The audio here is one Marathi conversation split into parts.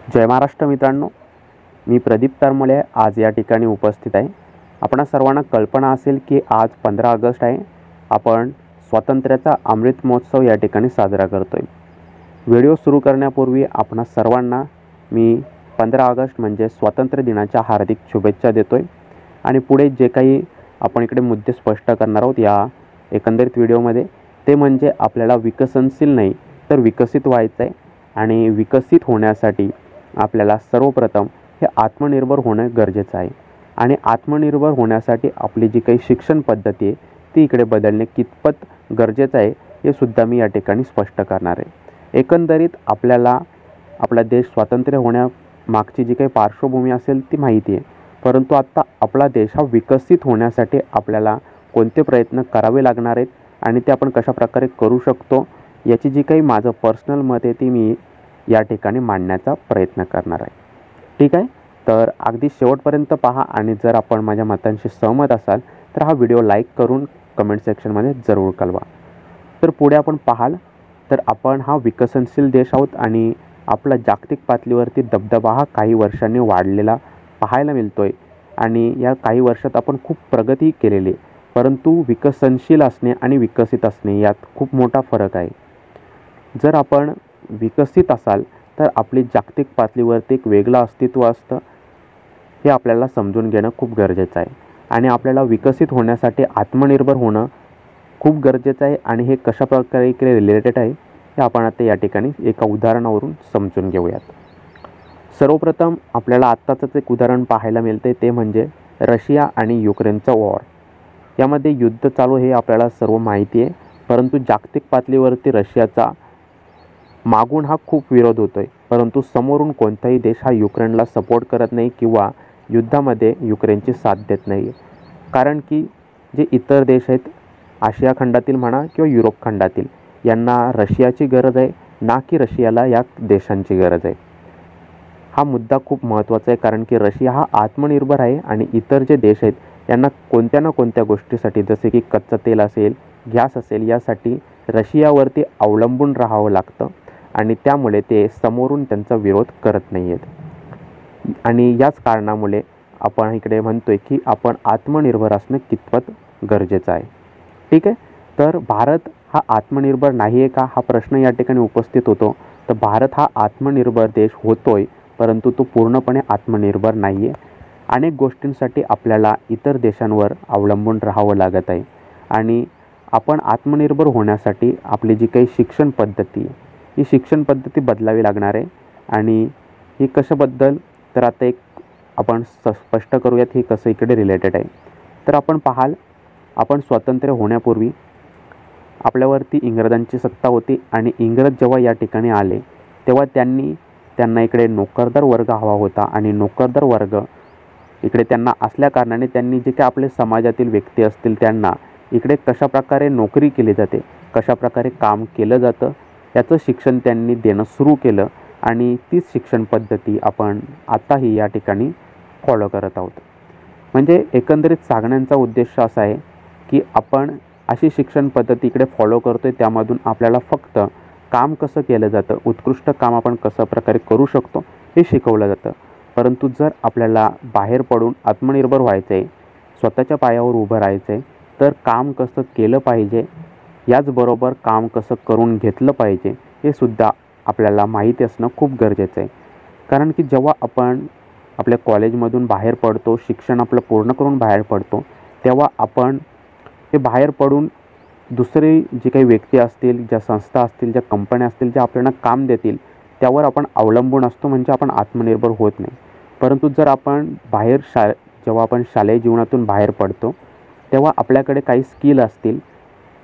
जय महाराष्ट्र मित्रांनो, मी प्रदीप तरमले आज या ठिकाणी उपस्थित आहे। आपणा सर्वांना कल्पना असेल की आज 15 ऑगस्ट आहे। आपण स्वातंत्र्याचा अमृत महोत्सव या ठिकाणी साजरा करतोय। व्हिडिओ सुरू करण्यापूर्वी आपणा सर्वांना मी 15 ऑगस्ट म्हणजे स्वातंत्र्य दिनाच्या हार्दिक शुभेच्छा देतोय। आणि पुढे जे काही आपण इकडे मुद्दे स्पष्ट करणार आहोत या एकंदरीत व्हिडिओमध्ये, ते म्हणजे आपल्याला विकसनशील नाही तर विकसित व्हायचं आहे। आणि विकसित होण्यासाठी आपल्याला सर्वप्रथम हे आत्मनिर्भर होणे गरजेचं आहे। आणि आत्मनिर्भर होण्यासाठी आपली जी काही शिक्षण पद्धती आहे ती इकडे बदलणे कितपत गरजेचं आहे हे सुद्धा मी या ठिकाणी स्पष्ट करणार आहे। एकंदरीत आपल्याला आपला देश स्वातंत्र्य होण्यामागची जी काही पार्श्वभूमी असेल ती माहिती आहे, परंतु आता आपला देश हा विकसित होण्यासाठी आपल्याला कोणते प्रयत्न करावे लागणार आहेत आणि ते आपण कशाप्रकारे करू शकतो याची जी काही माझं पर्सनल मत आहे ती मी या ठिकाणी मांडण्याचा प्रयत्न करणार आहे। ठीक आहे, तर अगदी शेवटपर्यंत पहा आणि जर आपण माझ्या मतांशी सहमत असाल तर हा व्हिडिओ लाईक करून कमेंट सेक्शनमध्ये जरूर कळवा। तर पुढे आपण पाहाल तर आपण हा विकसनशील देश आहोत आणि आपला जागतिक पातळीवरती दबदबा हा काही वर्षांनी वाढलेला पाहायला मिळतोय। आणि या काही वर्षात आपण खूप प्रगती केलेली आहे, परंतु विकसनशील असणे आणि विकसित असणे यात खूप मोठा फरक आहे। जर आपण विकसित असाल तर आपली जागतिक पातळीवरती एक वेगळं अस्तित्व असतं, हे आपल्याला समजून घेणं खूप गरजेचं आहे। आणि आपल्याला विकसित होण्यासाठी आत्मनिर्भर होणं खूप गरजेचं आहे। आणि हे कशाप्रकारे इकडे रिलेटेड आहे हे आपण आता या ठिकाणी एका उदाहरणावरून समजून घेऊयात। सर्वप्रथम आपल्याला आत्ताचंच एक उदाहरण पाहायला मिळते, ते म्हणजे रशिया आणि युक्रेनचा वॉर। यामध्ये युद्ध चालू हे आपल्याला सर्व माहिती आहे, परंतु जागतिक पातळीवरती रशियाचा मागून हा खूप विरोध होतोय, परंतु समोरून कोणताही देश हा युक्रेनला सपोर्ट करत नाही किंवा युद्धामध्ये युक्रेनची साथ देत नाही। कारण की जे इतर देश आहेत आशिया खंडातील म्हणा किंवा युरोप खंडातील, यांना रशियाची गरज आहे ना की रशियाला या देशांची गरज आहे। हा मुद्दा खूप महत्त्वाचा आहे, कारण की रशिया हा आत्मनिर्भर आहे आणि इतर जे देश आहेत यांना कोणत्या ना कोणत्या गोष्टीसाठी जसे की कच्चं तेल असेल, गॅस असेल, यासाठी रशियावरती अवलंबून राहावं लागतं आणि त्यामुळे ते समोरून त्यांचा विरोध करत नाही आहेत। आणि याच कारणामुळे आपण इकडे म्हणतोय की आपण आत्मनिर्भर असणं कितपत गरजेचं आहे। ठीक आहे, तर भारत हा आत्मनिर्भर नाही आहे का हा प्रश्न या ठिकाणी उपस्थित होतो। तर भारत हा आत्मनिर्भर देश होतोय, परंतु तो पूर्णपणे आत्मनिर्भर नाही आहे। अनेक गोष्टींसाठी आपल्याला इतर देशांवर अवलंबून राहावं लागत आहे। आणि आपण आत्मनिर्भर होण्यासाठी आपली जी काही शिक्षण पद्धती आहे ही शिक्षण पद्धती बदलावी लागणार आहे। आणि ही कशाबद्दल तर आता एक आपण स्पष्ट करूयात ही कसं इकडे रिलेटेड आहे। तर आपण पाहाल, आपण स्वातंत्र्य होण्यापूर्वी आपल्यावरती इंग्रजांची सत्ता होती आणि इंग्रज जेव्हा या ठिकाणी आले तेव्हा त्यांना इकडे नोकरदार वर्ग हवा होता। आणि नोकरदार वर्ग इकडे त्यांना असल्या कारणाने त्यांनी जे काही आपले समाजातील व्यक्ती असतील त्यांना इकडे कशाप्रकारे नोकरी केली जाते, कशाप्रकारे काम केलं जातं याचं शिक्षण त्यांनी देणं सुरू केलं। आणि तीच शिक्षण पद्धती आपण आताही या ठिकाणी फॉलो करत आहोत। म्हणजे एकंदरीत सांगण्याचा उद्देश असा आहे की आपण अशी शिक्षण पद्धती इकडे फॉलो करतोय, त्यामधून आपल्याला फक्त काम कसं केलं जातं, उत्कृष्ट काम आपण कसं प्रकारे करू शकतो हे शिकवलं जातं। परंतु जर आपल्याला बाहेर पडून आत्मनिर्भर व्हायचं आहे, स्वतःच्या पायावर उभं राहायचं आहे, तर काम कसं केलं पाहिजे, याचबरोबर काम कसं करून घेतलं पाहिजे हे सुद्धा आपल्याला माहिती असणं खूप गरजेचं आहे। कारण की जेव्हा आपण आपल्या कॉलेजमधून बाहेर पडतो, शिक्षण आपलं पूर्ण करून बाहेर पडतो, तेव्हा आपण हे बाहेर पडून दुसरे जे काही व्यक्ती असतील, ज्या संस्था असतील, ज्या कंपन्या असतील, ज्या आपल्याला काम देतील त्यावर आपण अवलंबून असतो, म्हणजे आपण आत्मनिर्भर होत नाही। परंतु जर आपण जेव्हा आपण शालेय जीवनातून बाहेर पडतो तेव्हा आपल्याकडे काही स्किल असतील,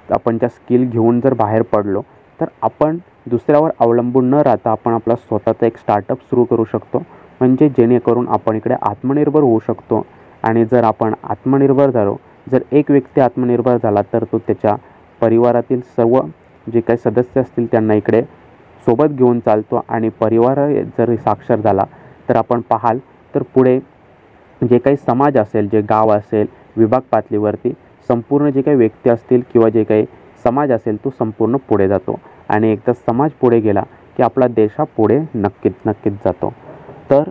आपण त्या स्किल घेऊन जर बाहेर पडलो तर आपण दुसऱ्यावर अवलंबून न राहता आपण आपला स्वतःचा एक स्टार्टअप सुरू करू शकतो, म्हणजे जेणेकरून आपण इकडे आत्मनिर्भर होऊ शकतो। आणि जर आपण आत्मनिर्भर झालो, जर एक व्यक्ती आत्मनिर्भर झाला तर तो त्याच्या परिवारातील सर्व जे काही सदस्य असतील त्यांना इकडे सोबत घेऊन चालतो। आणि परिवार जर साक्षर झाला तर आपण पाहाल तर पुढे जे काही समाज असेल, जे गाव असेल, विभाग पातळीवरती संपूर्ण जे काही व्यक्ती असतील किंवा जे काही समाज असेल तो संपूर्ण पुढे जातो। आणि एकदा समाज पुढे गेला की आपला देश हा पुढे नक्कीच जातो। तर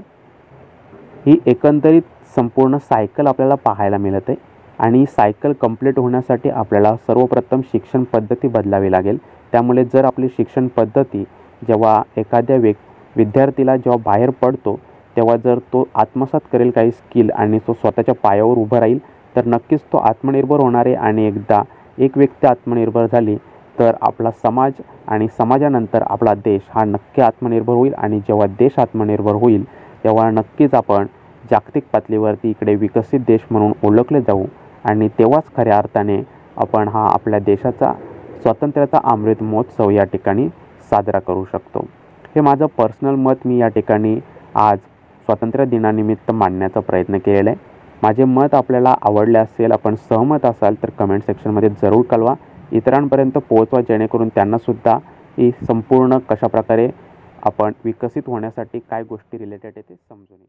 ही एकंदरीत संपूर्ण सायकल आपल्याला पाहायला मिळत आहे आणि सायकल कंप्लीट होण्यासाठी आपल्याला सर्वप्रथम शिक्षण पद्धती बदलावी लागेल. त्यामुळे जर आपली शिक्षण पद्धती जेव्हा एखाद्या विद्यार्थीला जेव्हा बाहेर पडतो तेव्हा जर तो आत्मसात करेल काही स्किल आणि तो स्वतःच्या पायावर उभं राहील तर नक्कीच तो आत्मनिर्भर होणार आहे. आणि एकदा एक व्यक्ती आत्मनिर्भर झाली तर आपला समाज आणि समाजानंतर आपला देश हा नक्की आत्मनिर्भर होईल. आणि जेव्हा देश आत्मनिर्भर होईल तेव्हा नक्कीच आपण जागतिक पातळीवरती इकडे विकसित देश म्हणून ओळखले जाऊ आणि तेव्हाच खऱ्या अर्थाने आपण हा आपल्या देशाचा स्वातंत्र्याचा अमृत महोत्सव या ठिकाणी साजरा करू शकतो. हे माझं पर्सनल मत मी या ठिकाणी आज स्वातंत्र्य दिनानिमित्त मांडण्याचा प्रयत्न केलेला आहे. माझे मत आपल्याला आवडले असेल, आपण सहमत असाल तर कमेंट सेक्शनमध्ये जरूर कळवा, इतरांपर्यंत पोहोचवा जेणेकरून त्यांनासुद्धा ही संपूर्ण कशाप्रकारे आपण विकसित होण्यासाठी काय गोष्टी रिलेटेड आहे ते समजून येईल.